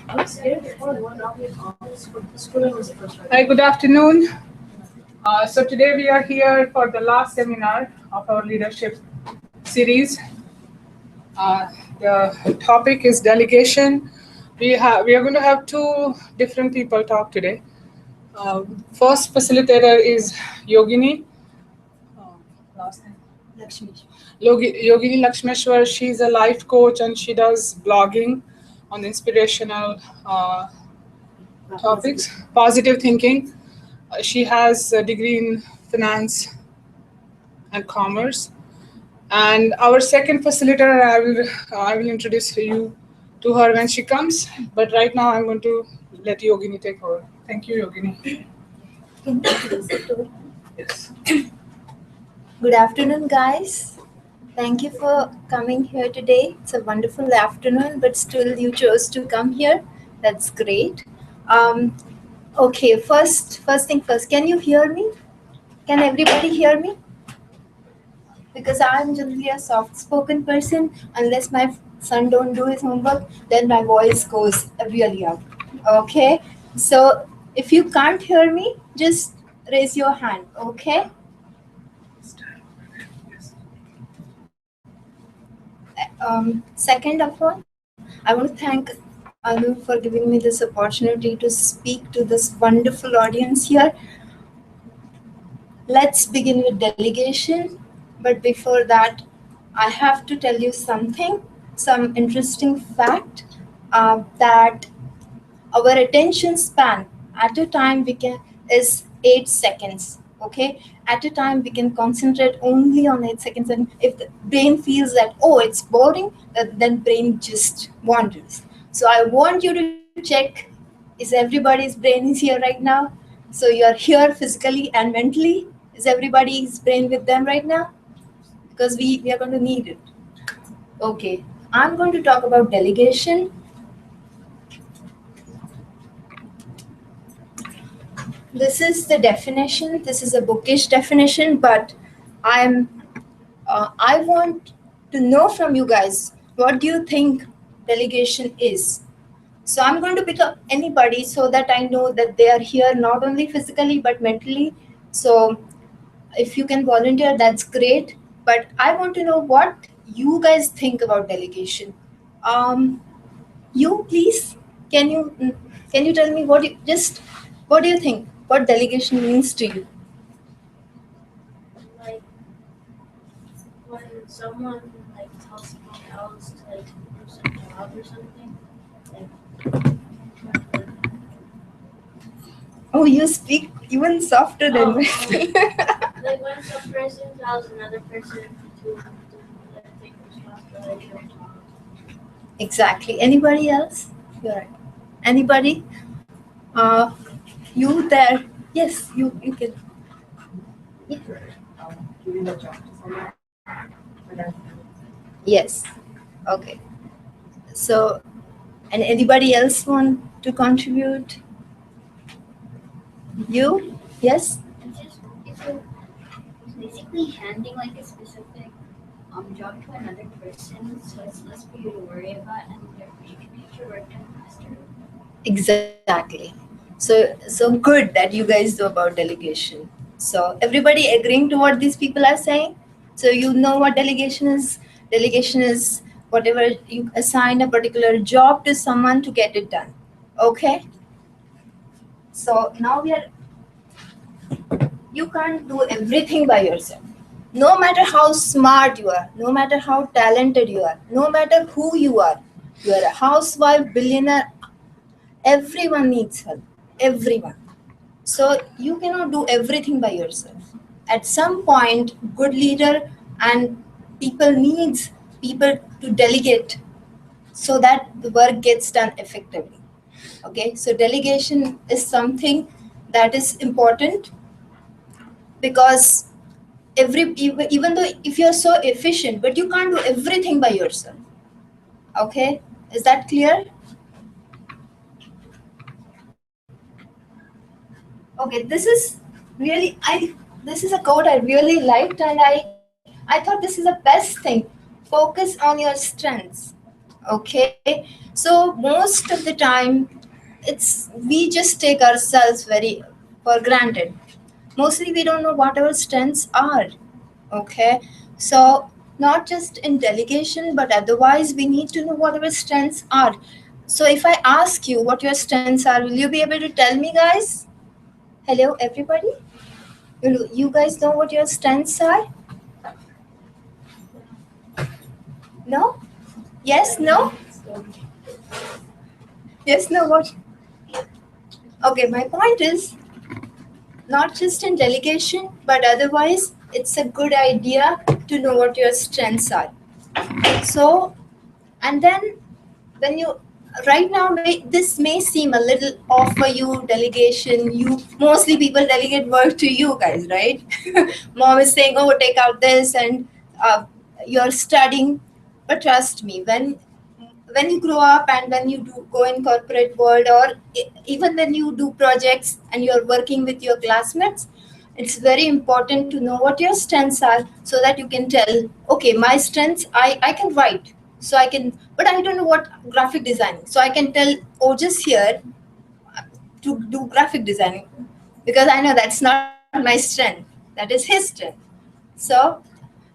Hi, good afternoon. So today we are here for the last seminar of our leadership series. The topic is delegation. We are going to have two different people talk today. First facilitator is Yogini. Last name? Yogini Laxmeshwar. She's a life coach and she does blogging on inspirational topics, positive thinking. She has a degree in finance and commerce. And our second facilitator, I will introduce you to her when she comes. But right now, I'm going to let Yogini take over. Thank you, Yogini. Yes. Good afternoon, guys. Thank you for coming here today. It's a wonderful afternoon, but still you chose to come here. That's great. Okay, first thing first. Can you hear me? Can everybody hear me? Because I'm generally a soft-spoken person. Unless my son don't do his homework, then my voice goes really up. Okay. So if you can't hear me, just raise your hand. Okay. Second of all, I want to thank Anu for giving me this opportunity to speak to this wonderful audience here. Let's begin with delegation. But before that, I have to tell you something, some interesting fact that our attention span at a time is 8 seconds. Okay, at a time we can concentrate only on 8 seconds, and if the brain feels that, oh, it's boring, then brain just wanders. So I want you to check, is everybody's brain is here right now? So you're here physically and mentally. Is everybody's brain with them right now? Because we are going to need it. Okay, I'm going to talk about delegation. This is the definition. This is a bookish definition, but I want to know from you guys, what do you think delegation is? So I'm going to pick up anybody so that I know that they are here not only physically but mentally. So if you can volunteer, that's great. But I want to know what you guys think about delegation. You please, can you tell me what do you think? What delegation means to you? Like when someone tells someone else to do some job or something. Oh, you speak even softer than me. Like when some person tells another person to do another thing responsibility or job. Exactly. Anybody else? You're right. Anybody? You there? Yes, you can. Giving a job to someone. Yes. Okay. So, and anybody else want to contribute? You? Yes? It's basically handing a specific job to another person, so it's less for you to worry about, and you can get your work done faster. Exactly. So good that you guys know about delegation. So everybody agreeing to what these people are saying? So you know what delegation is? Delegation is whatever you assign a particular job to someone to get it done. Okay? So now you can't do everything by yourself. No matter how smart you are, no matter how talented you are, no matter who you are a housewife, billionaire, everyone needs help. Everyone. So you cannot do everything by yourself. At some point, good leader and people needs people to delegate so that the work gets done effectively. Okay, so delegation is something that is important, because even though if you're so efficient, but you can't do everything by yourself. Okay, is that clear? Okay, this is a quote I really liked, and I thought this is the best thing. Focus on your strengths. Okay, so most of the time we just take ourselves very for granted. Mostly we don't know what our strengths are. Okay, so not just in delegation but otherwise we need to know what our strengths are. So if I ask you what your strengths are, will you be able to tell me, guys? Hello everybody, will you guys know what your strengths are? No? Yes? No? Yes? No? What? Okay, my point is not just in delegation but otherwise it's a good idea to know what your strengths are. So, and then when you right now this may seem a little off for you, delegation, you mostly people delegate work to you guys, right? Mom is saying, oh, take out this, and uh, you're studying. But trust me, when you grow up and when you do go in corporate world, or even when you do projects and you're working with your classmates, it's very important to know what your strengths are so that you can tell, okay, my strengths, I can write, so I can, but I don't know what graphic designing, so I can tell Ojas here to do graphic designing because I know that's not my strength, that is his strength. So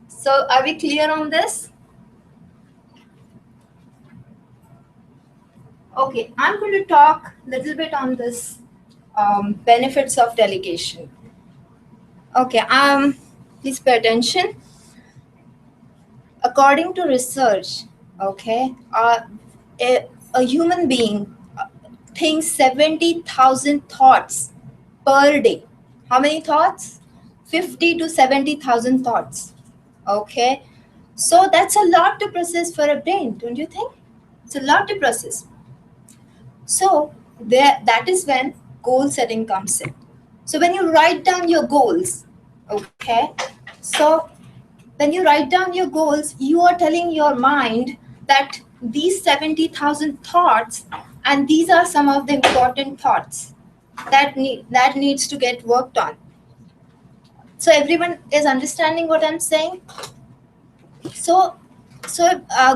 so are we clear on this? Okay, I'm going to talk a little bit on this benefits of delegation. Okay, please pay attention. According to research, okay, a human being thinks 70,000 thoughts per day. How many thoughts? 50 to 70,000 thoughts. Okay, so that's a lot to process for a brain, don't you think? It's a lot to process. So that is when goal setting comes in. So when you write down your goals, okay, so when you write down your goals, you are telling your mind that these 70,000 thoughts, and these are some of the important thoughts that needs to get worked on. So everyone is understanding what I'm saying? So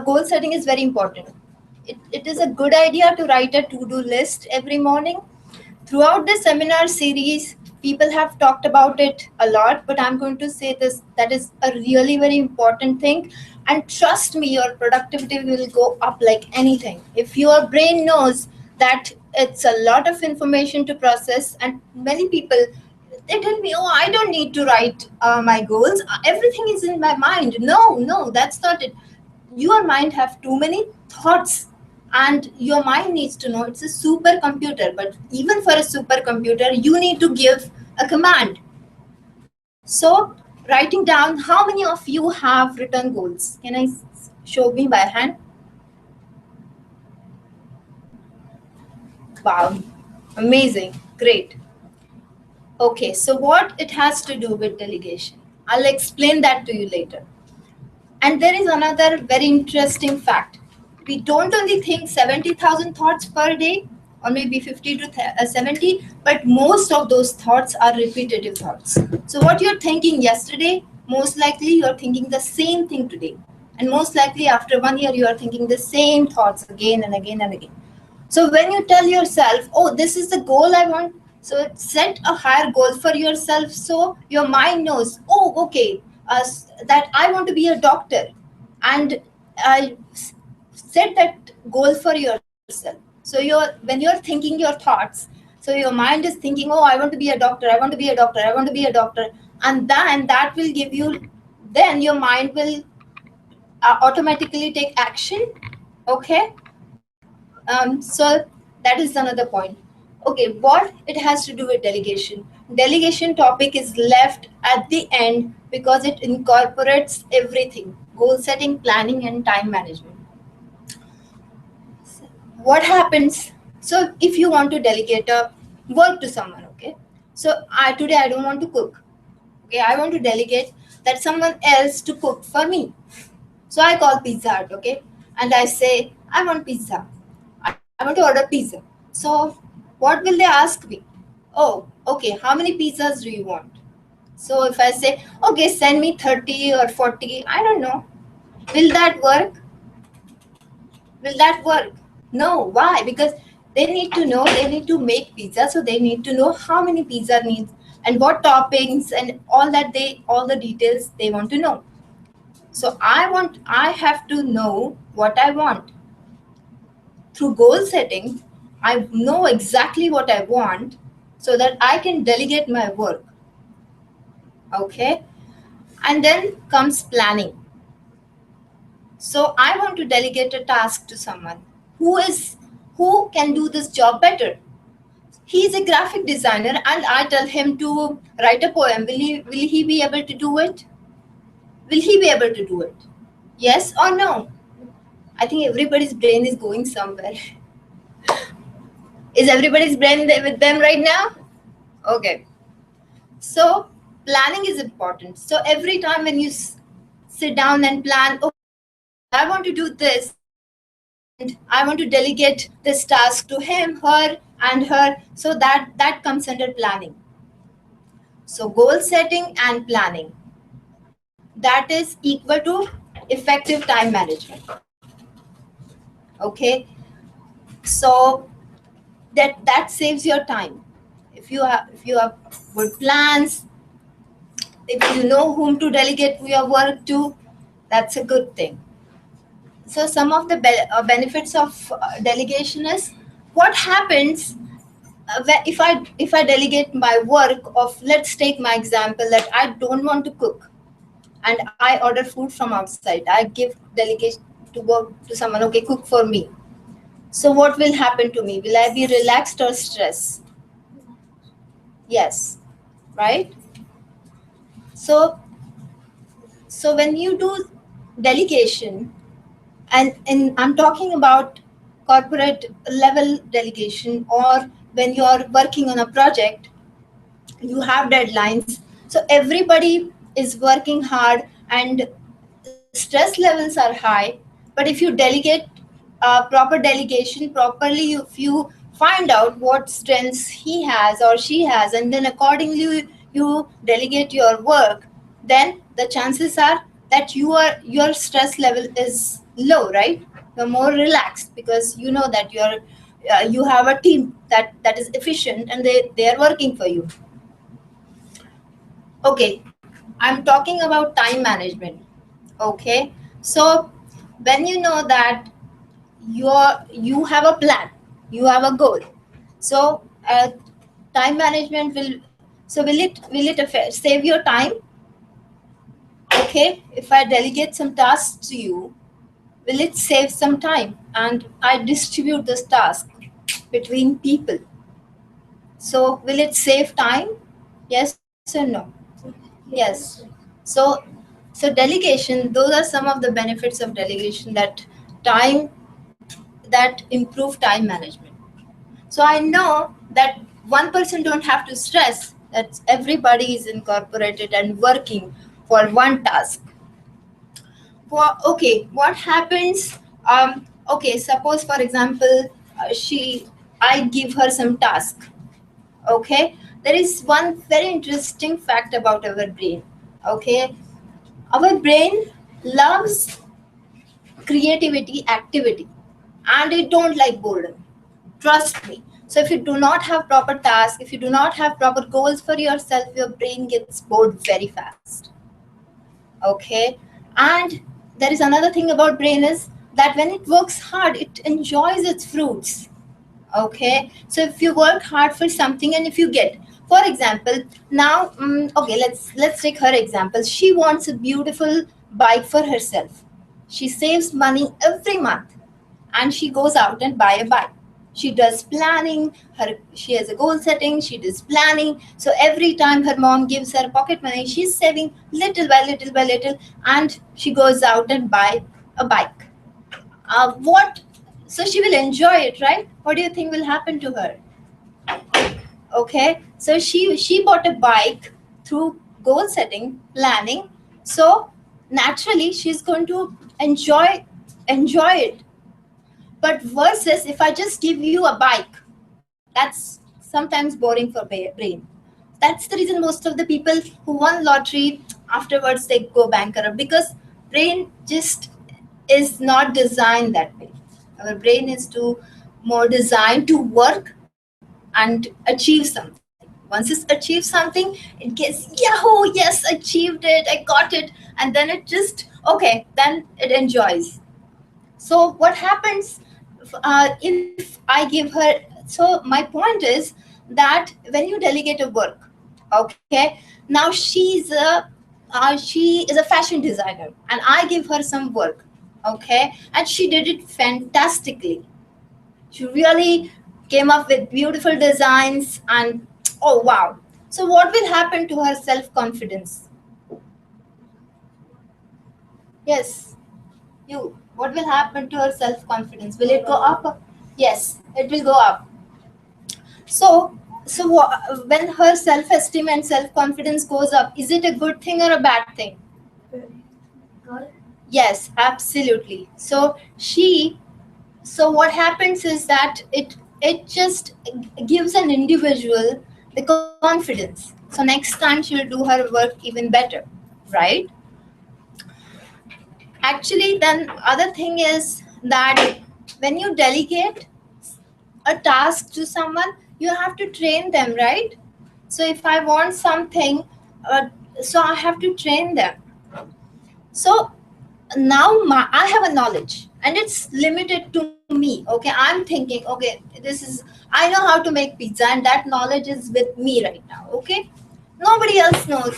goal setting is very important. It is a good idea to write a to-do list every morning. Throughout the seminar series, people have talked about it a lot, but I'm going to say this, that is a really very important thing. And trust me, your productivity will go up like anything. If your brain knows that it's a lot of information to process, and many people, they tell me, oh, I don't need to write my goals. Everything is in my mind. No, that's not it. Your mind have too many thoughts, and your mind needs to know it's a supercomputer. But even for a supercomputer, you need to give a command. So writing down, how many of you have written goals? Can I show me by hand? Wow, amazing, great. Okay, so what it has to do with delegation, I'll explain that to you later. And there is another very interesting fact. We don't only think 70,000 thoughts per day, or maybe 50 to 70, but most of those thoughts are repetitive thoughts. So what you're thinking yesterday, most likely you're thinking the same thing today. And most likely after 1 year, you are thinking the same thoughts again and again and again. So when you tell yourself, oh, this is the goal I want, so set a higher goal for yourself, so your mind knows, oh, okay, that I want to be a doctor, and set that goal for yourself. So when you're thinking your thoughts, so your mind is thinking, oh, I want to be a doctor, I want to be a doctor, I want to be a doctor, and then that will give you, then your mind will automatically take action. Okay. So that is another point. Okay, what it has to do with delegation. Delegation topic is left at the end because it incorporates everything: goal setting, planning, and time management. What happens? So if you want to delegate a work to someone, okay. So today I don't want to cook. Okay, I want to delegate that someone else to cook for me. So I call Pizza Hut, okay, and I say I want pizza. I want to order pizza. So what will they ask me? Oh, okay, how many pizzas do you want? So if I say, okay, send me 30 or 40, I don't know. Will that work? Will that work? No. Why? Because they need to know, they need to make pizza, so they need to know how many pizza needs and what toppings and all that, all the details they want to know. So I have to know what I want. Through goal setting, I know exactly what I want so that I can delegate my work. Okay? And then comes planning. So I want to delegate a task to someone who can do this job better. He's a graphic designer and I tell him to write a poem. Will he be able to do it? Will he be able to do it? Yes or no? I think everybody's brain is going somewhere. Is everybody's brain with them right now? Okay. So planning is important. So every time when you sit down and plan, oh, I want to do this and I want to delegate this task to him, her, and her. So that comes under planning. So goal setting and planning, that is equal to effective time management. Okay. So that saves your time. If you have good plans, if you know whom to delegate your work to, that's a good thing. So some of the benefits of delegation is what happens if I delegate my work of, let's take my example that I don't want to cook and I order food from outside. I give delegation to go to someone, okay, cook for me. So what will happen to me? Will I be relaxed or stressed? Yes, right? So when you do delegation, and I'm talking about corporate level delegation, or when you're working on a project, you have deadlines. So everybody is working hard and stress levels are high. But if you delegate proper delegation properly, if you find out what strengths he has or she has, and then accordingly you delegate your work, then the chances are that your stress level is low, right? You're more relaxed because you know that you have a team that is efficient and they are working for you. Okay, I'm talking about time management. Okay, so when you know that you have a plan, you have a goal, so time management will it save your time? Okay, if I delegate some tasks to you, will it save some time and I distribute this task between people? So will it save time? Yes or no? Yes. So delegation, those are some of the benefits of delegation, time that improve time management. So I know that one person don't have to stress, that everybody is incorporated and working for one task. Okay, what happens? Okay, suppose for example, I give her some task. Okay, there is one very interesting fact about our brain. Okay, our brain loves creativity, activity, and it don't like boredom. Trust me. So if you do not have proper tasks, if you do not have proper goals for yourself, your brain gets bored very fast. Okay. And there is another thing about brain is that when it works hard, it enjoys its fruits. Okay. So if you work hard for something and if you get, for example, now okay, let's take her example. She wants a beautiful bike for herself. She saves money every month and she goes out and buy a bike. She does planning, she has a goal setting, she does planning. So every time her mom gives her pocket money, she's saving little by little by little, and she goes out and buy a bike. What So she will enjoy it, right? What do you think will happen to her? Okay, so she bought a bike through goal setting, planning. So naturally she's going to enjoy it. But versus if I just give you a bike, that's sometimes boring for brain. That's the reason most of the people who won lottery afterwards they go bankrupt, because brain just is not designed that way. Our brain is to more designed to work and achieve something. Once it's achieved something, it gets yahoo, yes, achieved it, I got it, and then it just okay, then it enjoys. So what happens if I give her? So my point is that when you delegate a work, okay, now she is a fashion designer, and I give her some work, okay, and she did it fantastically. She really came up with beautiful designs, and oh wow. So what will happen to her self confidence? Yes, you. What will happen to her self confidence? Will it go up? Yes, it will go up. So, when her self esteem and self confidence goes up, is it a good thing or a bad thing? Got it? Yes, absolutely. So what happens is that it just gives an individual the confidence. So next time she'll do her work even better, right? Actually, then other thing is that when you delegate a task to someone, you have to train them, right? So if I want something, so I have to train them. So now I have a knowledge and it's limited to me. Okay, I'm thinking, okay, this is, I know how to make pizza, and that knowledge is with me right now. Okay, nobody else knows.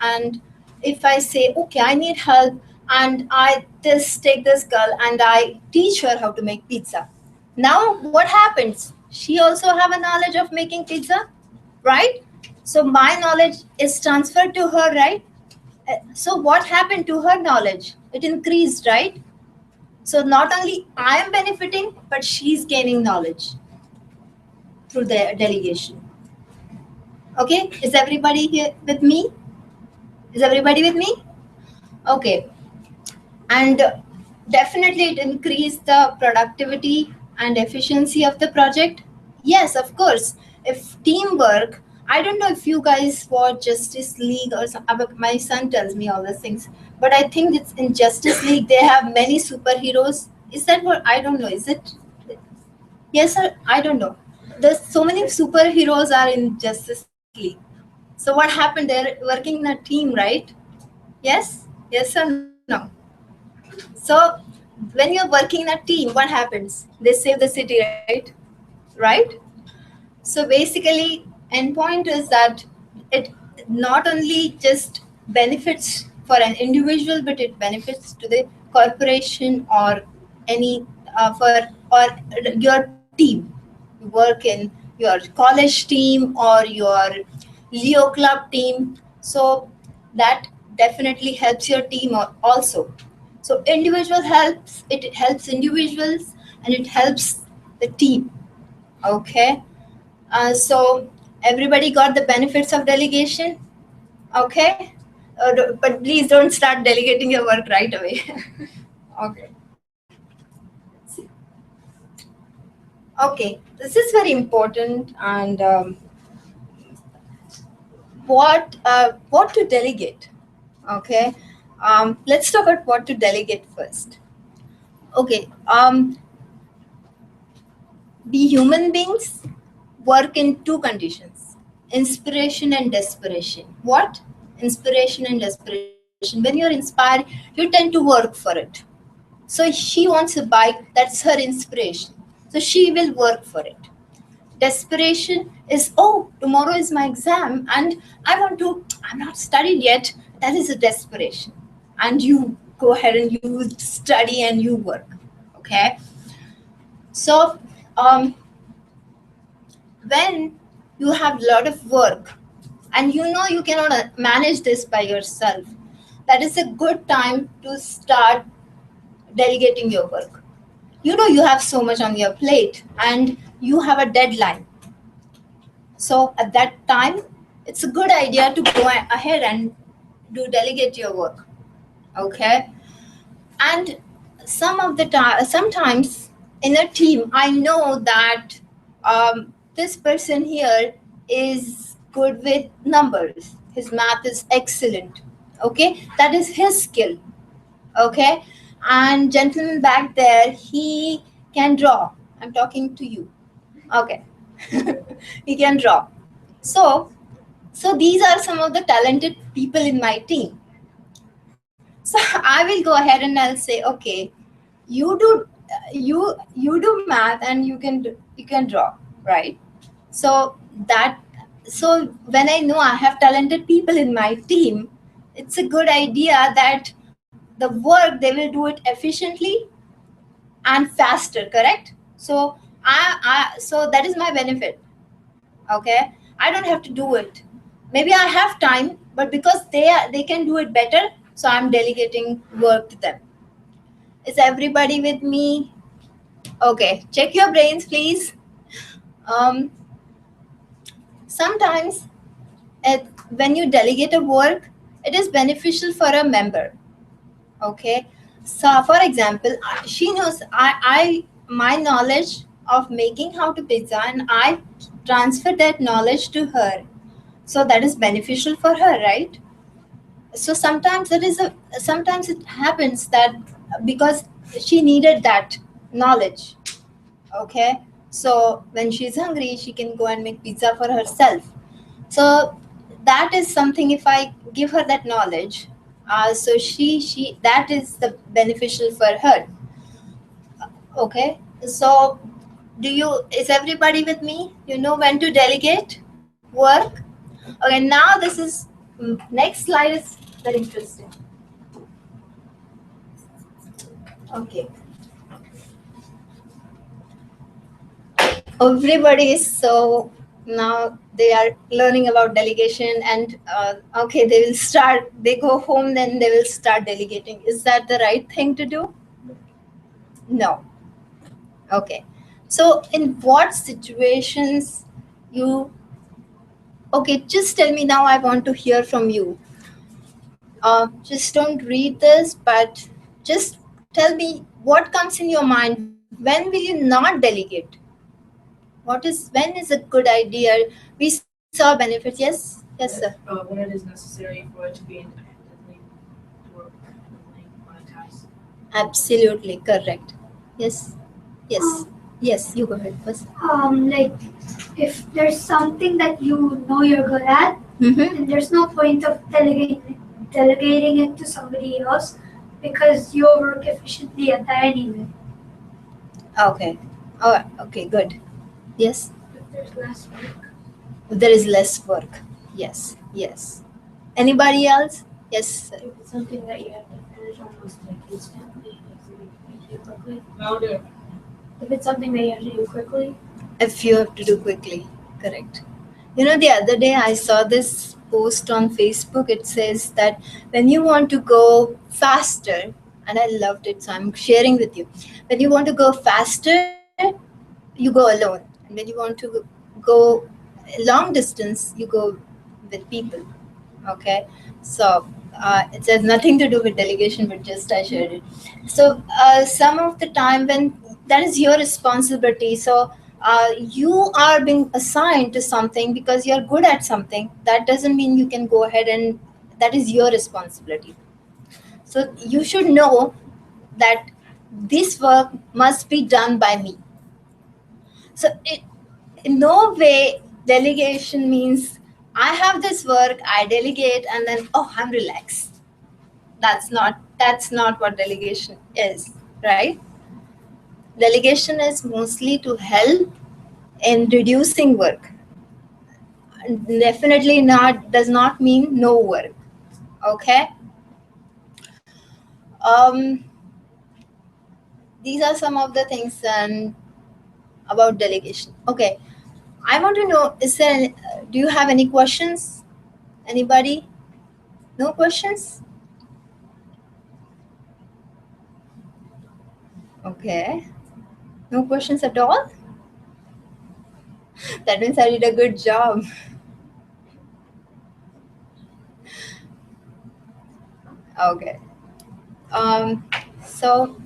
And if I say, okay, I need help, and I this take this girl and I teach her how to make pizza, now what happens? She also have a knowledge of making pizza, right? So my knowledge is transferred to her, right? So what happened to her knowledge? It increased, right? So not only I am benefiting, but she's gaining knowledge through the delegation. Okay, is everybody here with me? Is everybody with me? Okay, and definitely it increased the productivity and efficiency of the project. Yes, of course. If teamwork, I don't know if you guys watch Justice League or some. My son tells me all these things, but I think it's in Justice League they have many superheroes. Is that what? I don't know. Is it? Yes, sir. I don't know. There's so many superheroes are in Justice League. So what happened? They're working in a team, right? Yes. Yes or no? So when you're working in a team, what happens? They save the city, right? So basically, endpoint is that it not only just benefits for an individual, but it benefits to the corporation or any for or your team. You work in your college team or your Leo club team, so that definitely helps your team also. So individual helps, it helps individuals and it helps the team. Okay, so everybody got the benefits of delegation. Okay, but please don't start delegating your work right away. Okay. Okay, this is very important. And what to delegate? Okay, let's talk about what to delegate first. Okay, we human beings work in two conditions: inspiration and desperation. What? Inspiration and desperation. When you're inspired, you tend to work for it. So she wants a bike, that's her inspiration. So she will work for it. Desperation is, oh, tomorrow is my exam and I'm not studied yet. That is a desperation. And you go ahead and you study and you work. Okay. So when you have a lot of work and you know you cannot manage this by yourself, that is a good time to start delegating your work. You know you have so much on your plate and you have a deadline. So at that time, it's a good idea to go ahead and do delegate your work. Okay. And sometimes in a team, I know that this person here is good with numbers. His math is excellent. Okay, that is his skill. Okay, and gentleman back there, he can draw. I'm talking to you. Okay. He can draw. So, so these are some of the talented people in my team. So I will go ahead and I'll say, okay, you do you do math and you can draw, right? So that so when I know I have talented people in my team, it's a good idea that the work they will do it efficiently and faster, correct? So so that is my benefit. Okay, I don't have to do it. Maybe I have time, but because they can do it better, so I'm delegating work to them. Is everybody with me? Okay, check your brains, please. Um, Sometimes when you delegate a work, it is beneficial for a member. Okay, so for example, she knows I my knowledge of making how to pizza, and I transfer that knowledge to her. So that is beneficial for her, right? So sometimes it happens that because she needed that knowledge. Okay, so when she's hungry she can go and make pizza for herself. So that is something, if I give her that knowledge, so she that is the beneficial for her. Okay, so is everybody with me? You know when to delegate work. Okay, now this is next slide is very interesting. Okay, everybody is so now they are learning about delegation, and okay, they go home, then they will start delegating. Is that the right thing to do? No. Okay, so in what situations you okay, just tell me now, I want to hear from you. Just don't read this, but just tell me what comes in your mind. When will you not delegate? When is a good idea? We saw benefits. Yes, sir. When it is necessary for it to be independently work monetized. Absolutely correct. Yes, yes, yes. You go ahead first. Like if there's something that you know you're good at, Mm-hmm. and there's no point of delegating it to somebody else because you'll work efficiently at that anyway. Okay. Oh, okay. Good. Yes. If there's less work. There is less work. Yes. Yes. Anybody else? Yes, sir. If it's something that you have to finish almost like instantly, like so you can do quickly. Louder. If it's something that you have to do quickly, If you have to do quickly. Correct. You know, the other day I saw this post on Facebook. It says that when you want to go faster, and I loved it, so I'm sharing with you. When you want to go faster, you go alone. And when you want to go long distance, you go with people. Okay, so it has nothing to do with delegation, but just I shared it. So some of the time when that is your responsibility, so you are being assigned to something because you're good at something, that doesn't mean you can go ahead and that is your responsibility. So you should know that this work must be done by me. So in no way delegation means I have this work, I delegate, and then oh, I'm relaxed. That's not what delegation is, right? Delegation is mostly to help in reducing work. Definitely not does not mean no work. Okay. Um, these are some of the things about delegation. Okay. I want to know, do you have any questions? Anybody? No questions? Okay. No questions at all? That means I did a good job. Okay. So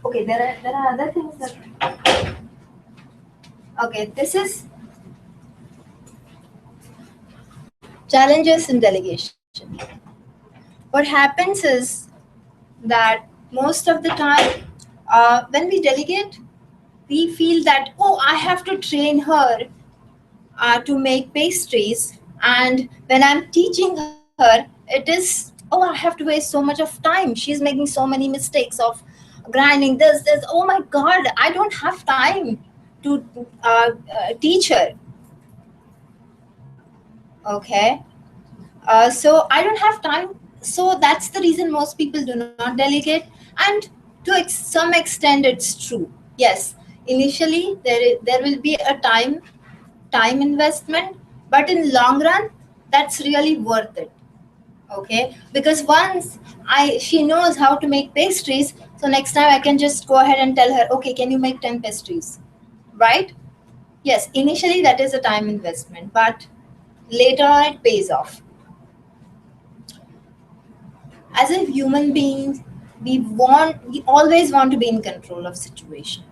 okay, there are other things that okay, this is challenges in delegation. What happens is that most of the time When we delegate, we feel that, oh, I have to train her to make pastries. And when I'm teaching her, it is, oh, I have to waste so much of time. She's making so many mistakes of grinding this. Oh my God, I don't have time to teach her. Okay. So I don't have time. So that's the reason most people do not delegate. And to some extent, it's true. Yes, initially there will be a time investment, but in long run, that's really worth it. Okay, because once she knows how to make pastries, so next time I can just go ahead and tell her, okay, can you make 10 pastries, right? Yes, initially that is a time investment, but later on it pays off. As a human being, we always want to be in control of situation.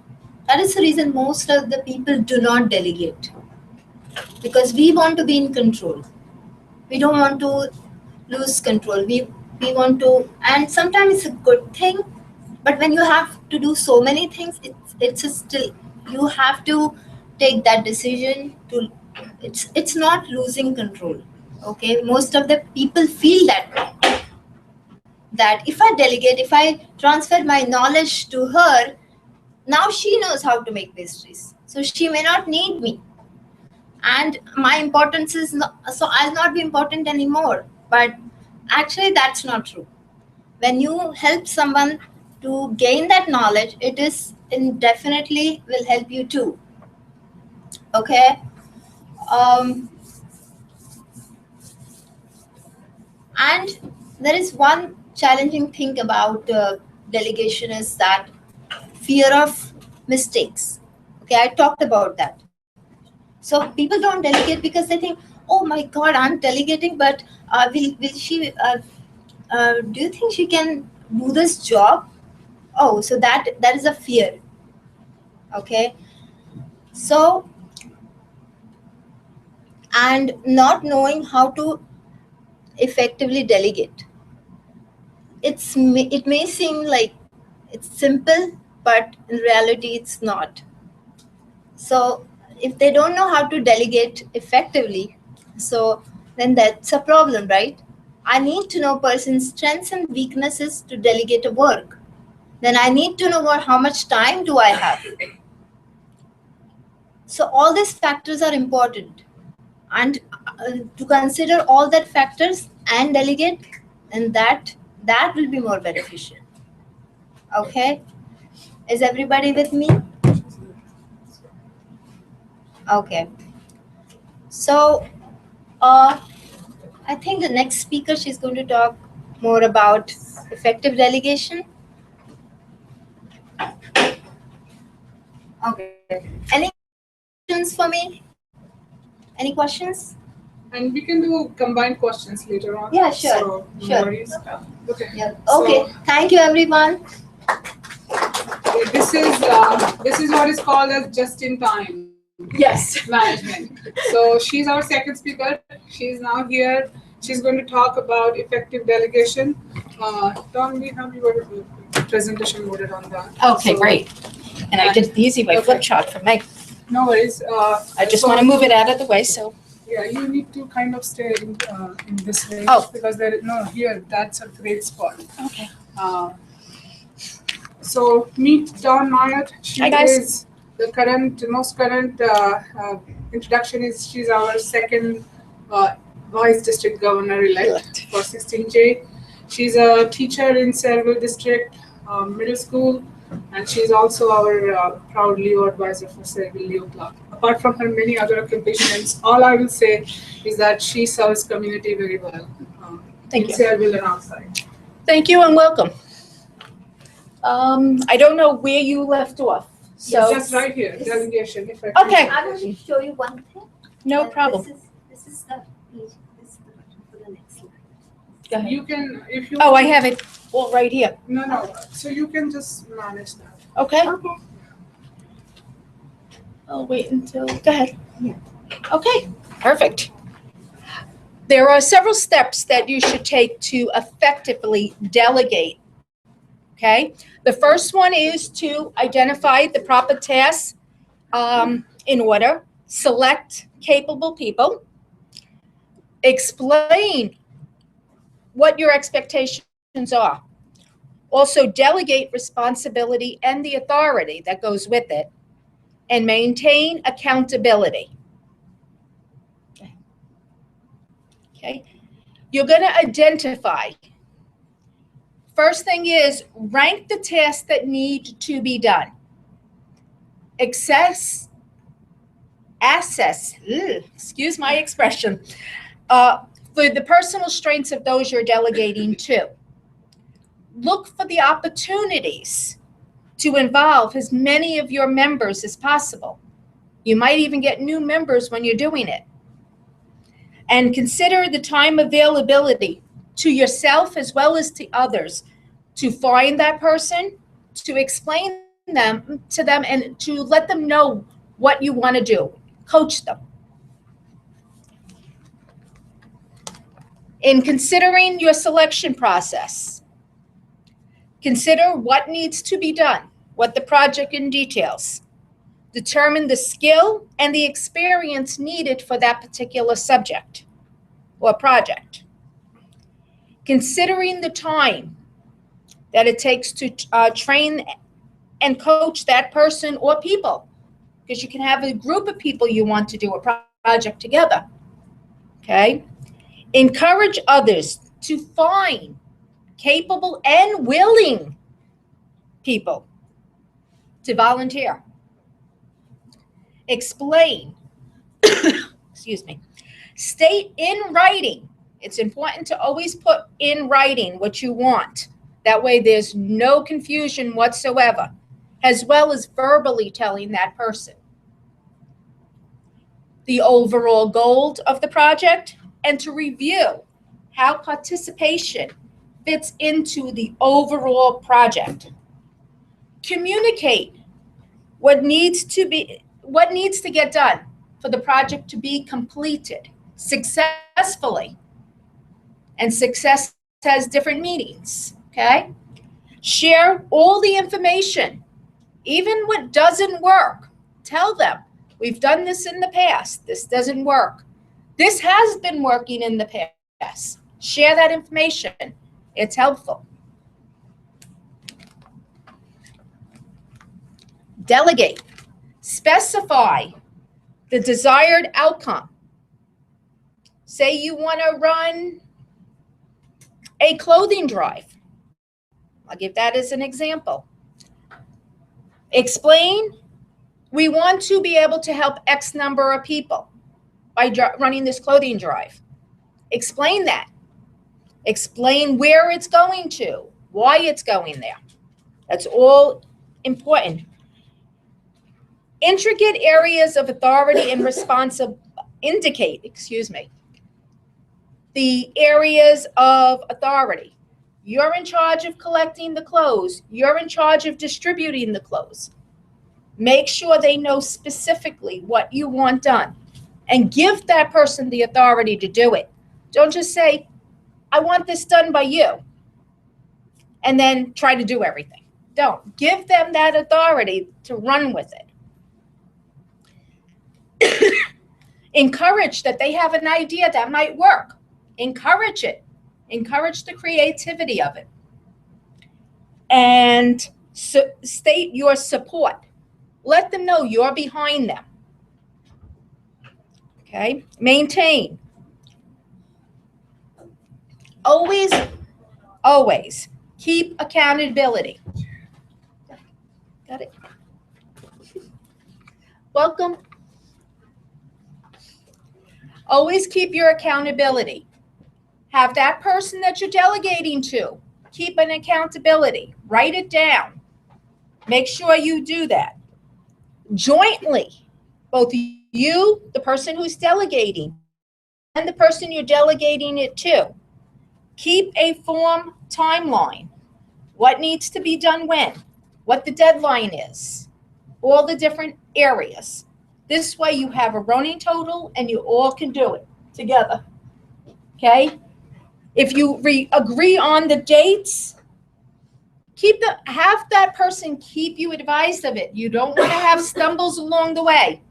That is the reason most of the people do not delegate, because we want to be in control. We don't want to lose control. We want to, and sometimes it's a good thing, but when you have to do so many things, it's still, you have to take that decision to, it's not losing control. Okay, most of the people feel that way, that if I delegate, if I transfer my knowledge to her, now she knows how to make pastries, so she may not need me, and my importance is not, so I'll not be important anymore. But actually that's not true. When you help someone to gain that knowledge, it is definitely will help you too. Okay. um, and there is one challenging thing about delegation is that fear of mistakes. Okay, I talked about that. So people don't delegate because they think, oh my God, I'm delegating, but will she do you think she can do this job? Oh, so that is a fear. Okay. So, and not knowing how to effectively delegate, it may seem like it's simple, but in reality it's not. So if they don't know how to delegate effectively, so then that's a problem, right? I need to know person's strengths and weaknesses to delegate a work. Then I need to know how much time do I have. So all these factors are important, and to consider all that factors and delegate, and that will be more beneficial. Okay, is everybody with me? Okay, so I think the next speaker, she's going to talk more about effective delegation. Okay, any questions for me? Any questions? And we can do combined questions later on. Yeah, sure. So, no Sure. worries. Okay. Yeah. Okay. Thank you, everyone. This is what is called as just-in-time Yes. management. So she's our second speaker. She's now here. She's going to talk about effective delegation. Don, we have your presentation loaded on that. Okay, So, great. And I did the easy way, flip chart for me. No worries. I just want to move it out of the way, so. Yeah, you need to kind of stay in this range because there is no here. That's a great spot. Okay. So meet Dawn Myatt. She Hi, guys. is the most current introduction is she's our second vice district governor elect for 16J. She's a teacher in Serval district middle school, and she's also our proud Leo advisor for Serval Leo Club. Apart from her many other accomplishments, all I will say is that she serves community very well. Thank in you. Serval and outside. Thank you and welcome. I don't know where you left off, so. Just right here, delegation. Okay. I want to show you one thing. No problem. This is the page. This is the button for the next slide. Go ahead. You can, if you. Oh, I have it all right here. No. So you can just manage that. Okay. Okay. I'll wait until, go ahead. Okay, perfect. There are several steps that you should take to effectively delegate Okay? The first one is to identify the proper tasks in order, select capable people, explain what your expectations are. Also, delegate responsibility and the authority that goes with it, and maintain accountability. Okay? You're going to identify. First thing is rank the tasks that need to be done. Assess, excuse my expression, for the personal strengths of those you're delegating to. Look for the opportunities to involve as many of your members as possible. You might even get new members when you're doing it. And consider the time availability to yourself as well as to others to find that person, to explain to them, and to let them know what you want to do. Coach them. In considering your selection process, consider what needs to be done, what the project entails. Determine the skill and the experience needed for that particular subject or project. Considering the time that it takes to train and coach that person or people, because you can have a group of people you want to do a project together. Okay? Encourage others to find capable and willing people to volunteer. Explain, excuse me, state in writing. It's important to always put in writing what you want. That way there's no confusion whatsoever, as well as verbally telling that person the overall goal of the project, and to review how participation fits into the overall project. Communicate what needs to get done for the project to be completed successfully. And success has different meanings, okay? Share all the information, even what doesn't work. Tell them, we've done this in the past. This doesn't work. This has been working in the past. Share that information. It's helpful. Delegate. Specify the desired outcome. Say you want to run a clothing drive. I'll give that as an example. Explain, we want to be able to help X number of people by running this clothing drive. Explain that. Explain where it's going to, why it's going there. That's all important. Intricate areas of authority and indicate the areas of authority. You're in charge of collecting the clothes. You're in charge of distributing the clothes. Make sure they know specifically what you want done and give that person the authority to do it. Don't just say, I want this done by you, and then try to do everything. Don't. Give them that authority to run with it. Encourage that they have an idea that might work. Encourage it. Encourage the creativity of it. And state your support. Let them know you're behind them. Okay? Maintain. Always keep accountability. Got it? Welcome. Always keep your accountability. Have that person that you're delegating to keep an accountability. Write it down. Make sure you do that. Jointly, both you, the person who's delegating, and the person you're delegating it to, keep a form timeline. What needs to be done when, what the deadline is, all the different areas. This way you have a running total and you all can do it together, okay? If you agree on the dates, Have that person keep you advised of it. You don't want to have stumbles along the way,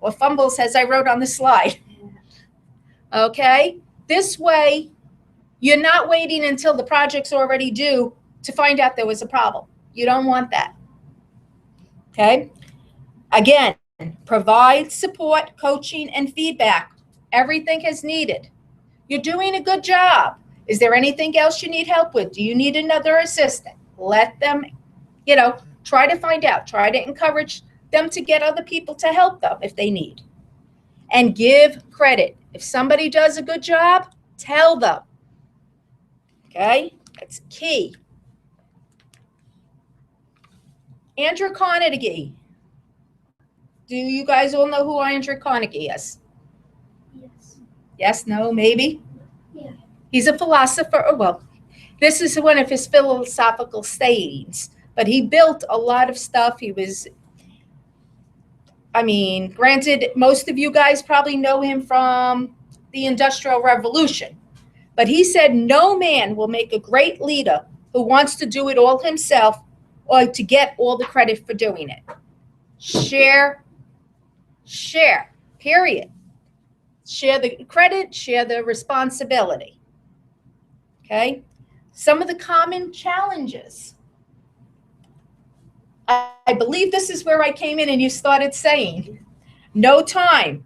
or fumbles, as I wrote on the slide. Okay? This way, you're not waiting until the project's already due to find out there was a problem. You don't want that. Okay? Again, provide support, coaching, and feedback. Everything is needed. You're doing a good job. Is there anything else you need help with? Do you need another assistant? Let them, try to find out. Try to encourage them to get other people to help them if they need. And give credit. If somebody does a good job, tell them. Okay? That's key. Andrew Carnegie. Do you guys all know who Andrew Carnegie is? Yes. Yes, no, maybe? Yeah. He's a philosopher. Well, this is one of his philosophical sayings, but he built a lot of stuff. Granted, most of you guys probably know him from the Industrial Revolution, but he said no man will make a great leader who wants to do it all himself or to get all the credit for doing it. Share, period. Share the credit, share the responsibility. Okay? Some of the common challenges. I believe this is where I came in and you started saying, no time.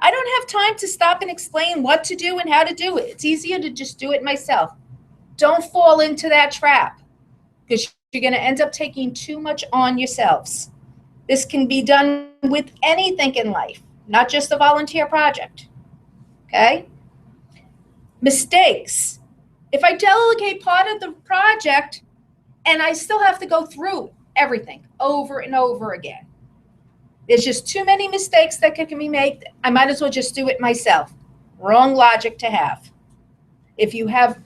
I don't have time to stop and explain what to do and how to do it. It's easier to just do it myself. Don't fall into that trap because you're going to end up taking too much on yourselves. This can be done with anything in life, not just a volunteer project. Okay? Mistakes. If I delegate part of the project and I still have to go through everything over and over again, there's just too many mistakes that can be made. I might as well just do it myself. Wrong logic to have. If you have,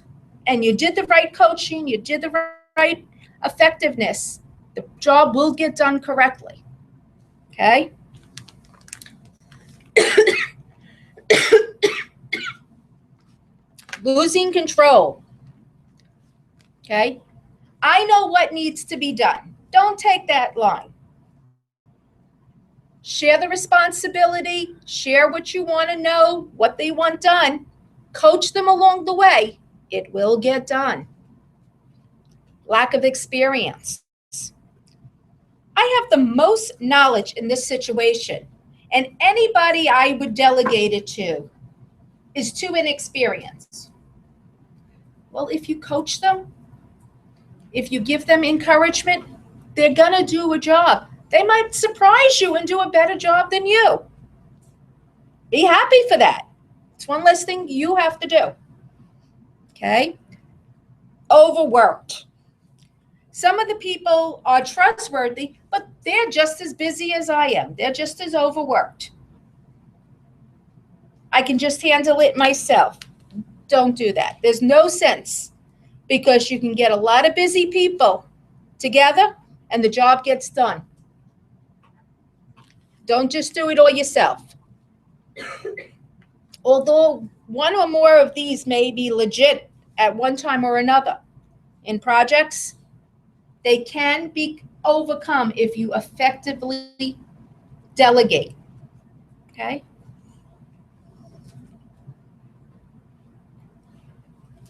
and you did the right coaching, you did the right effectiveness, the job will get done correctly. Okay? Losing control. Okay? I know what needs to be done. Don't take that line. Share the responsibility, share what you want to know, what they want done, coach them along the way. It will get done. Lack of experience. I have the most knowledge in this situation, and anybody I would delegate it to is too inexperienced. Well, if you coach them, if you give them encouragement, they're going to do a job. They might surprise you and do a better job than you. Be happy for that. It's one less thing you have to do. Okay? Overworked. Some of the people are trustworthy, but they're just as busy as I am. They're just as overworked. I can just handle it myself. Don't do that. There's no sense because you can get a lot of busy people together and the job gets done. Don't just do it all yourself. Although one or more of these may be legit at one time or another in projects, they can be overcome if you effectively delegate. Okay?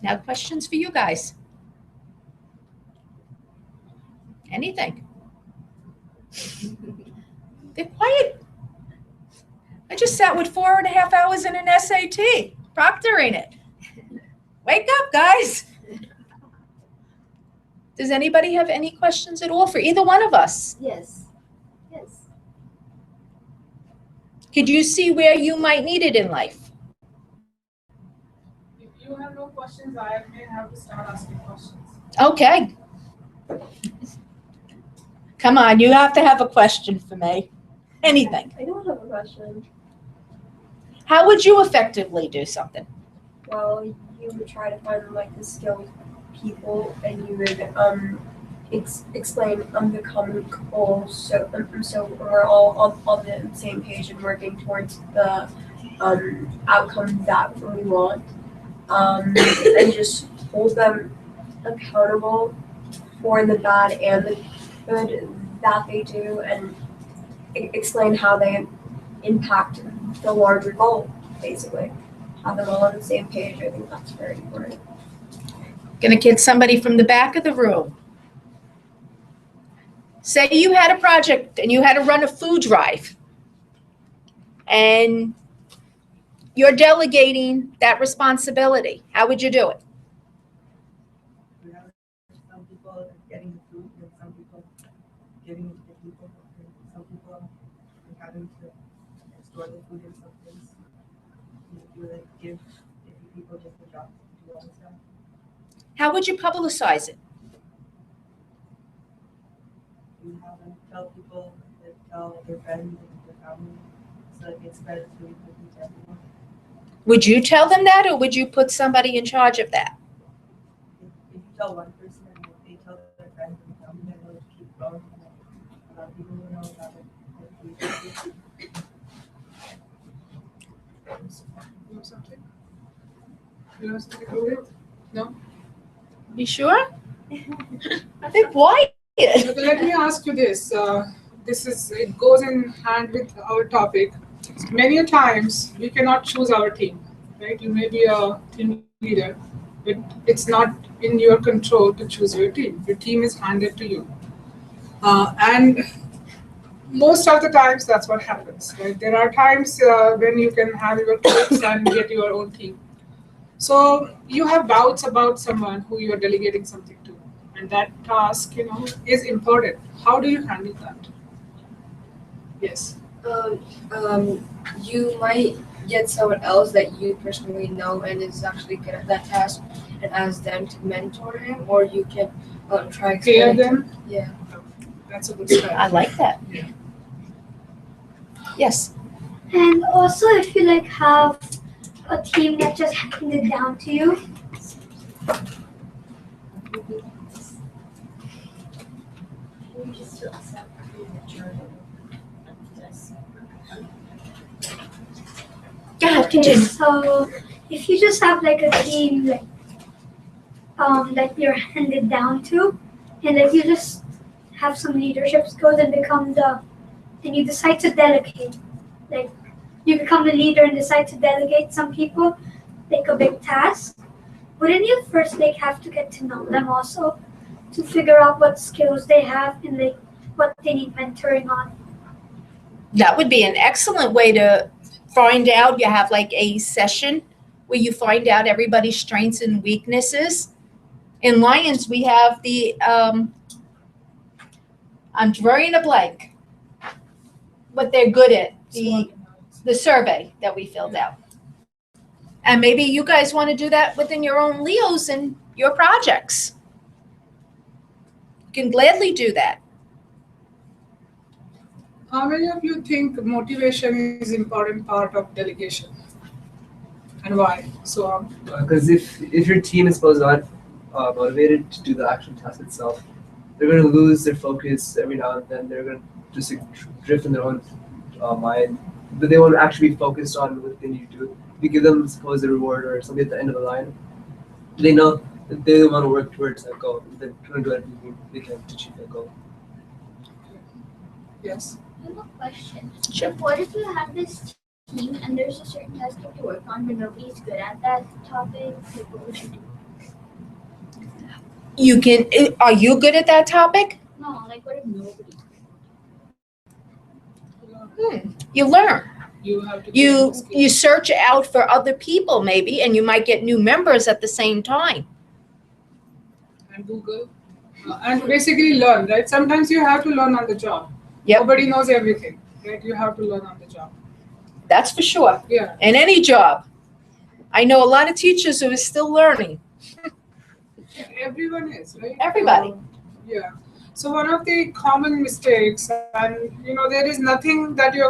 Now, questions for you guys? Anything? They're quiet. I just sat with 4.5 hours in an SAT, proctoring it. Wake up, guys. Does anybody have any questions at all for either one of us? Yes. Yes. Could you see where you might need it in life? If you have no questions, I may have to start asking questions. Okay. Come on, you have to have a question for me. Anything. I don't have a question. How would you effectively do something? Well, you would try to find like the skilled people, and you would explain the common goal, so we're all on the same page and working towards the outcome that we want, and just hold them accountable for the bad and the good that they do, and explain how they impact the larger goal, basically. Have them all on the same page. I think that's very important. Gonna get somebody from the back of the room. Say you had a project and you had to run a food drive. And you're delegating that responsibility. How would you do it? We have some people getting the food and some people giving it to the people. And some people having to store the food in some place. You like give different people different jobs to do all this stuff. How would you publicize it? You have them tell people, like, tell their friends and their family, so it gets spread really quickly to everyone. Would you tell them that, or would you put somebody in charge of that? If you tell one person and if they tell their friends and family, then they'll keep growing. And a lot of people will know about it. You know something? You know something about it? No? You sure? I think quiet. Okay, let me ask you this. It goes in hand with our topic. Many a times we cannot choose our team, right? You may be a team leader, but it's not in your control to choose your team. Your team is handed to you. And most of the times that's what happens, right? There are times when you can have your coach and get your own team. So you have doubts about someone who you are delegating something to, and that task, is important. How do you handle that? Yes. You might get someone else that you personally know and is actually good at that task and ask them to mentor him, or you can try Clear explaining them? Yeah. That's a good strategy. I like that. Yeah. Yes. And also, if you like have a team that just handed down to you, Yeah, continue. so if you just have like a team like that you're handed down to, and like you just have some leadership skills and and you decide to delegate, like you become the leader and decide to delegate some people like a big task, wouldn't you first like have to get to know them also to figure out what skills they have and like what they need mentoring on? That would be an excellent way to find out. You have like a session where you find out everybody's strengths and weaknesses. In Lions, we have I'm drawing a blank, what they're good at, the survey that we filled out. And maybe you guys want to do that within your own Leos and your projects. You can gladly do that. How many of you think motivation is an important part of delegation? And why? So, Because if your team is supposed to not motivated to do the actual task itself, they're going to lose their focus every now and then. They're going to just drift in their own mind, but they won't actually be focused on what they need to do. If you give them, suppose, a reward or something at the end of the line, they know that they want to work towards that goal. They're going to do everything they can to achieve that goal. yes. I have a question. Sure. What if you have this team and there's a certain task you have to work on, but nobody's good at that topic? Like, what would you do? Are you good at that topic? No, like, what if nobody? You learn. You have to. You search out for other people maybe, and you might get new members at the same time. And Google. And basically learn, right? Sometimes you have to learn on the job. Yep. Nobody knows everything, right? You have to learn on the job. That's for sure. Yeah. In any job. I know a lot of teachers who are still learning. Everyone is, right? Everybody. Yeah. So one of the common mistakes, and there is nothing that you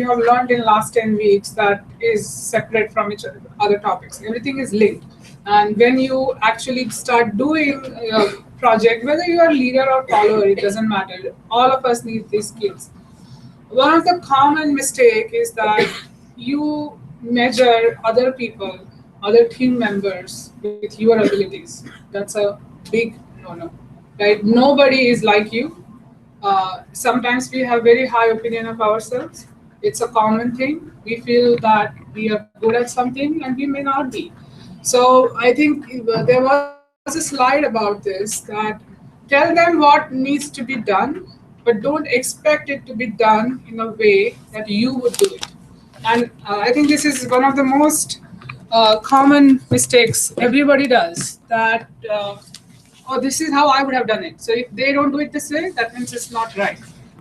have learned in last 10 weeks that is separate from each other topics. Everything is linked. And when you actually start doing a project, whether you are leader or follower, it doesn't matter. All of us need these skills. One of the common mistake is that you measure other people, other team members with your abilities. That's a big no-no. right? Nobody is like you. Sometimes we have very high opinion of ourselves. It's a common thing. We feel that we are good at something and we may not be. So I think there was a slide about this that tell them what needs to be done, but don't expect it to be done in a way that you would do it. And I think this is one of the most common mistakes everybody does. That oh, this is how I would have done it. So if they don't do it this way, that means it's not right.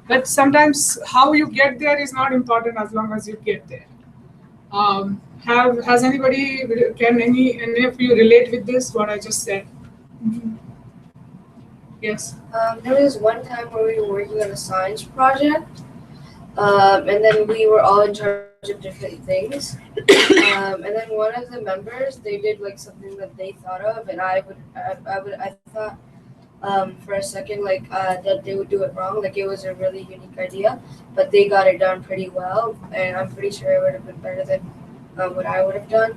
But sometimes how you get there is not important as long as you get there. Has anybody, can any of you relate with this? What I just said? Yes. There was one time where we were working on a science project, and then we were all in charge of different things. And then one of the members, they did like something that they thought of, and I thought for a second like that they would do it wrong, like it was a really unique idea, but they got it done pretty well, and I'm pretty sure it would have been better than what I would have done.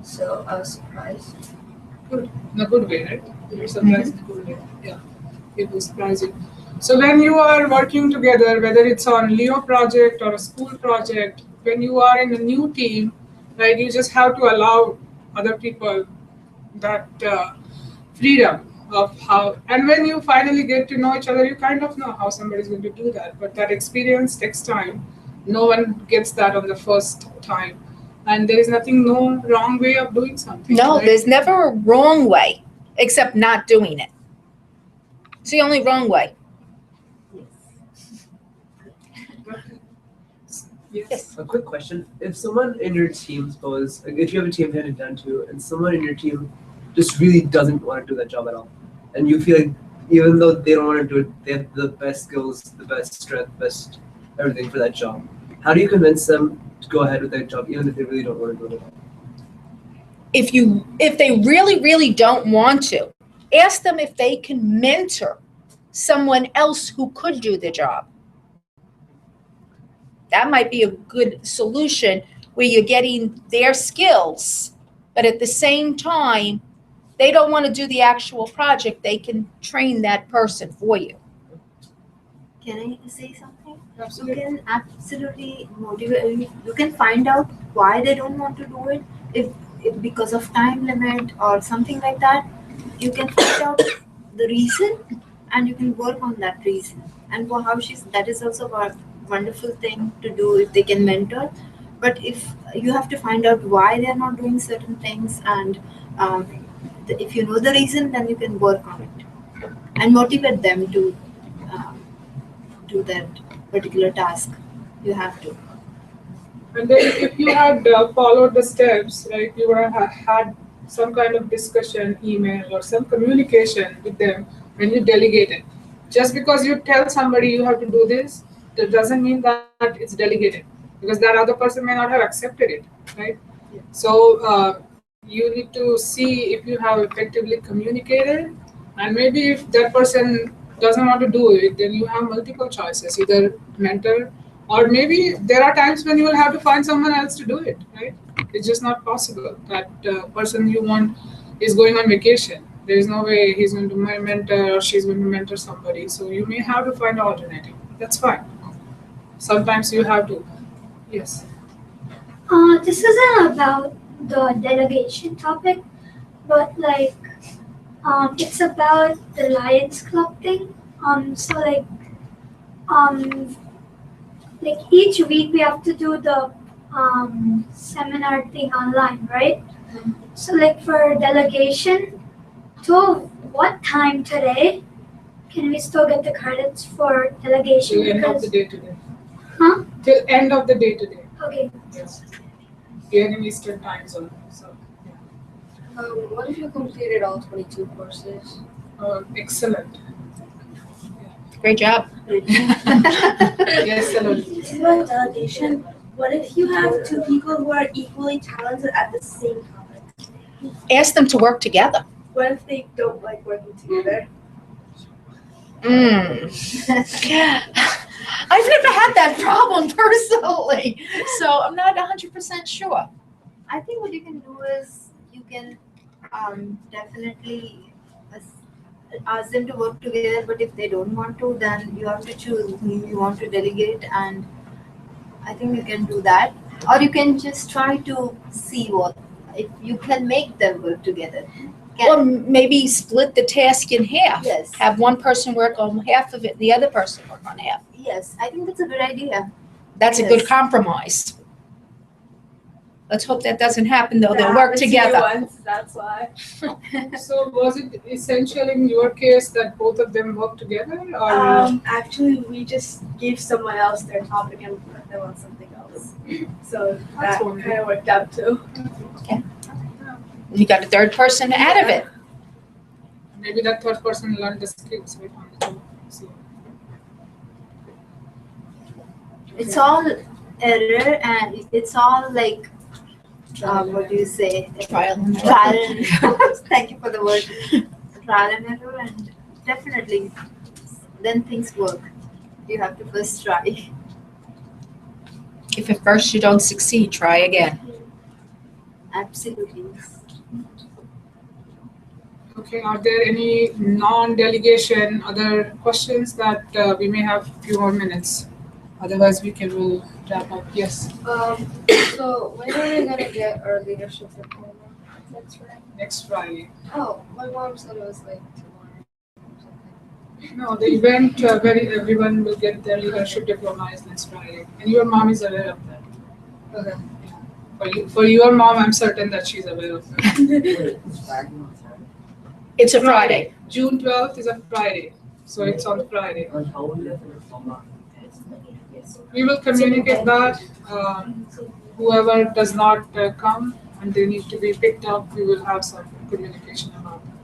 So I was surprised. Good. In a good way, right? You're surprised in a good way. Yeah. It will surprise you. So when you are working together, whether it's on Leo project or a school project, when you are in a new team, right, you just have to allow other people that freedom of how, and when you finally get to know each other, you kind of know how somebody's going to do that. But that experience takes time. No one gets that on the first time. And there is no wrong way of doing something. No, right? there's never a wrong way except not doing it. It's the only wrong way. Yes. A quick question. If someone in your team, suppose, like if you have a team handed down to, and someone in your team just really doesn't want to do that job at all, and you feel like even though they don't want to do it, they have the best skills, the best strength, best everything for that job, how do you convince them to go ahead with that job even if they really don't want to do it at all? If they really don't want to, ask them if they can mentor someone else who could do the job. That might be a good solution where you're getting their skills, but at the same time, they don't want to do the actual project. They can train that person for you. Can I say something? Absolutely. You can absolutely motivate. You can find out why they don't want to do it. If because of time limit or something like that, you can find out the reason, and you can work on that reason. And for how that is also a wonderful thing to do if they can mentor. But if you have to find out why they're not doing certain things, and if you know the reason, then you can work on it and motivate them to do that particular task. You have to. And then if you had followed the steps, right, you would have had some kind of discussion, email, or some communication with them when you delegated. Just because you tell somebody you have to do this, that doesn't mean that it's delegated, because that other person may not have accepted it, right? Yeah. So you need to see if you have effectively communicated, and maybe if that person doesn't want to do it, then you have multiple choices, either mentor, or maybe there are times when you will have to find someone else to do it, right? It's just not possible. That person you want is going on vacation. There is no way he's going to mentor or she's going to mentor somebody. So you may have to find an alternative. That's fine. Sometimes you have to. Yes. This isn't about the delegation topic, but like, it's about the Lions Club thing. So like each week we have to do the seminar thing online, right? So like for delegation, till what time today can we still get the credits for delegation? Till end of the day today. Huh? Till end of the day today. Okay. Yes. We are in Eastern time zone. So What if you completed all 22 courses? excellent. Great job. Yes, hello. About delegation, what if you have two people who are equally talented at the same topic? Ask them to work together. What if they don't like working together? I've never had that problem personally, so I'm not 100% sure. I think what you can do is you can definitely ask them to work together, but if they don't want to, then you have to choose whom you want to delegate, and I think you can do that. Or you can just try to see what if you can make them work together. Or maybe split the task in half. Yes. Have one person work on half of it, and the other person work on half. Yes, I think that's a good idea. That's a good Yes. compromise. Let's hope that doesn't happen, though. They'll That work happened to me together. once, that's why. So was it essential in your case that both of them work together, or Actually, we just gave someone else their topic and put them on something else. So That's that wonderful. kind of worked out too. You got a third person out of it. maybe that third person learned the skills right on the job? So, It's all error and it's all like what do you say? Trial and error. Trial and error. Thank you for the word. Trial and error, and definitely then things work. You have to first try. If at first you don't succeed, try again. Absolutely. okay, are there any non-delegation other questions that we may have a few more minutes? Otherwise, we'll wrap up. Yes, So when are we gonna get our leadership diploma? That's right. next Friday. Oh, my mom said it was like tomorrow or something. No, the event where everyone will get their leadership diploma is next Friday, and your mom is aware of that. Okay. For your mom, I'm certain that she's aware of that. It's a Friday. June 12th is a Friday, so it's on Friday. We will communicate that. Whoever does not come and they need to be picked up, we will have some communication about that.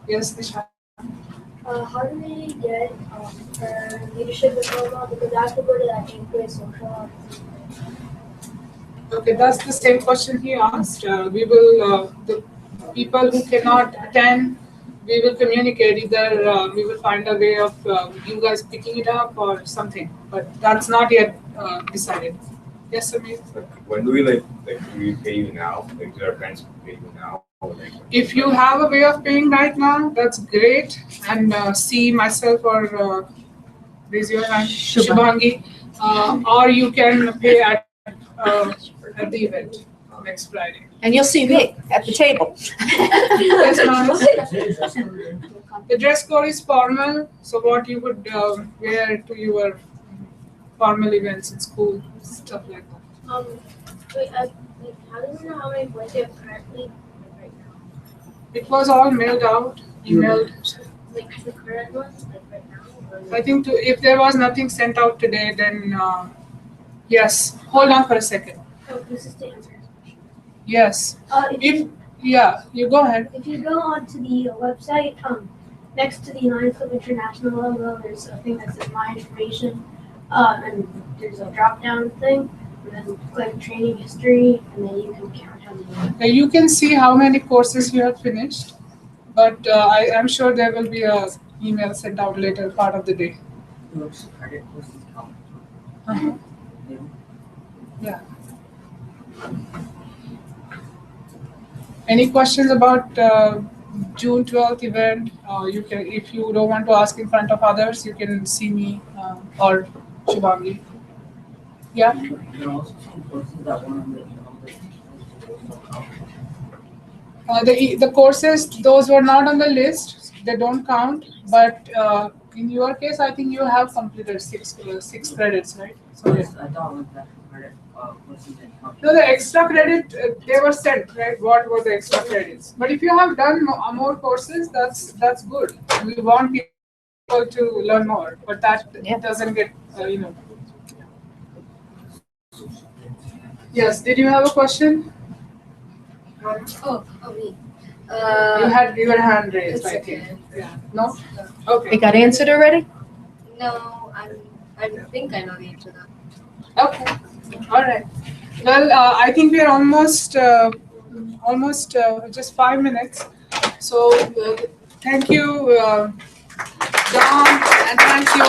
Yes, Nisha? How do we get our leadership diploma? Because I have to go to that English social. Okay, that's the same question he asked. We will, the people who cannot attend, we will communicate. Either we will find a way of you guys picking it up or something, but that's not yet decided. Yes, Samir? When do we do we pay you now? Like, do our parents pay you now? Or like, If you have a way of paying right now, that's great. And see myself or raise your hand, Shubhangi, or you can pay at the event next Friday. And you'll see me at the table. Yes, ma'am. The dress code is formal, so what you would wear to your formal events in school, stuff like that. Wait, how do we know how many points we have currently right now? It was all mailed out, emailed. Like the current ones, like right now? Or I think if there was nothing sent out today, then yes. Hold on for a second. oh, this is to answer his question. Yes. You go ahead. If you go onto the website, next to the Lions Club International logo, there's a thing that says My Information, and there's a drop-down thing, and then click Training History, and then you can count how many. You can see how many courses you have finished, but I am sure there will be a email sent out later part of the day. Uh-huh. Yeah. Any questions about June 12th event? You can, if you don't want to ask in front of others, you can see me or Shubhangi. Yeah. The courses, those were not on the list. They don't count. But in your case, I think you have completed six credits, right? So yeah. No, the extra credit they were sent, right? What were the extra credits? But if you have done more courses, that's good. We want people to learn more, but that doesn't get Yes. Did you have a question? Oh, me. You had your hand raised, I okay. think. Yeah. No? Okay. It got answered already? No, I think I know the answer to that. Okay. All right. Well, I think we are almost just 5 minutes. So thank you, Don, and thank you.